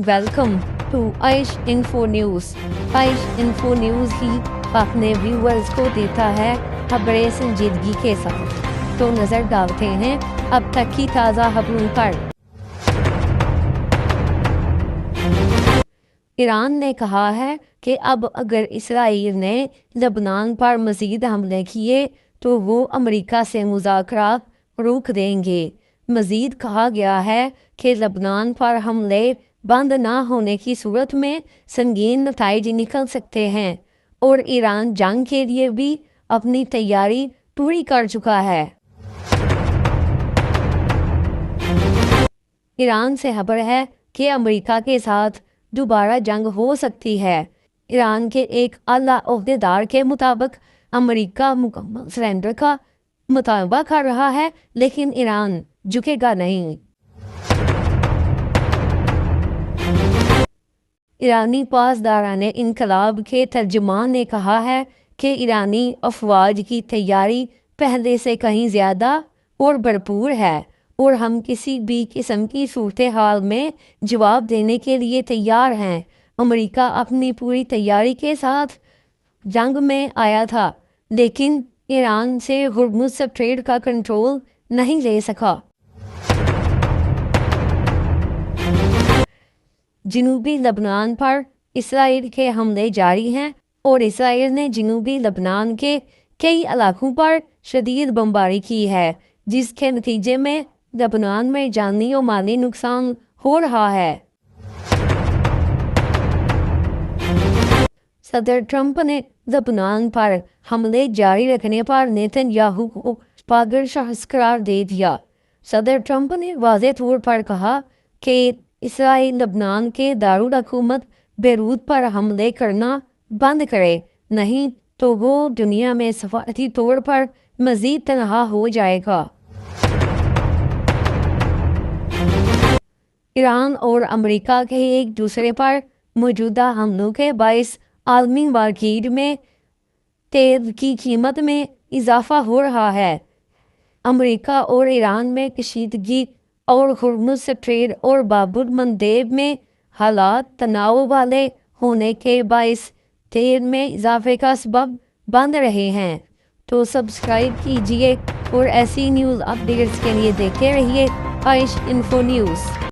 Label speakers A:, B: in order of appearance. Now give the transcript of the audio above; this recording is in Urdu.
A: Welcome to Aish info news. Aish info news ہی اپنے ویورز کو دیتا ہے خبریں سنجیدگی کے ساتھ، تو نظر ڈالتے ہیں اب تک کی تازہ خبروں پر۔ ایران نے کہا ہے کہ اب اگر اسرائیل نے لبنان پر مزید حملے کیے تو وہ امریکہ سے مذاکرات روک دیں گے۔ مزید کہا گیا ہے کہ لبنان پر حملے بند نہ ہونے کی صورت میں سنگین نتائج نکل سکتے ہیں، اور ایران جنگ کے لیے بھی اپنی تیاری پوری کر چکا ہے۔ ایران سے خبر ہے کہ امریکہ کے ساتھ دوبارہ جنگ ہو سکتی ہے۔ ایران کے ایک اعلیٰ عہدیدار کے مطابق امریکہ مکمل سرنڈر کا مطالبہ کر رہا ہے، لیکن ایران جھکے گا نہیں۔ ایرانی پاسداران انقلاب کے ترجمان نے کہا ہے کہ ایرانی افواج کی تیاری پہلے سے کہیں زیادہ اور بھرپور ہے، اور ہم کسی بھی قسم کی صورتحال میں جواب دینے کے لیے تیار ہیں۔ امریکہ اپنی پوری تیاری کے ساتھ جنگ میں آیا تھا، لیکن ایران سے ہرمز اسٹریٹ کا کنٹرول نہیں لے سکا۔ جنوبی لبنان پر اسرائیل کے حملے جاری ہیں، اور اسرائیل نے جنوبی لبنان کے کئی علاقوں پر شدید بمباری کی ہے، جس کے نتیجے میں لبنان میں جانی و مالی نقصان ہو رہا ہے۔ صدر ٹرمپ نے لبنان پر حملے جاری رکھنے پر نیتن یاہو کو پاگل شخص قرار دے دیا۔ صدر ٹرمپ نے واضح طور پر کہا کہ اسرائیل لبنان کے دارالحکومت بیروت پر حملے کرنا بند کرے، نہیں تو وہ دنیا میں سفارتی طور پر مزید تنہا ہو جائے گا۔ ایران اور امریکہ کے ایک دوسرے پر موجودہ حملوں کے باعث عالمی مارکیٹ میں تیل کی قیمت میں اضافہ ہو رہا ہے۔ امریکہ اور ایران میں کشیدگی اور ہرمز اسٹریٹ اور باب المندب میں حالات تناؤ والے ہونے کے باعث تیل میں اضافے کا سبب بن رہے ہیں۔ تو سبسکرائب کیجیے اور ایسی نیوز اپڈیٹس کے لیے دیکھتے رہیے عائش انفو نیوز۔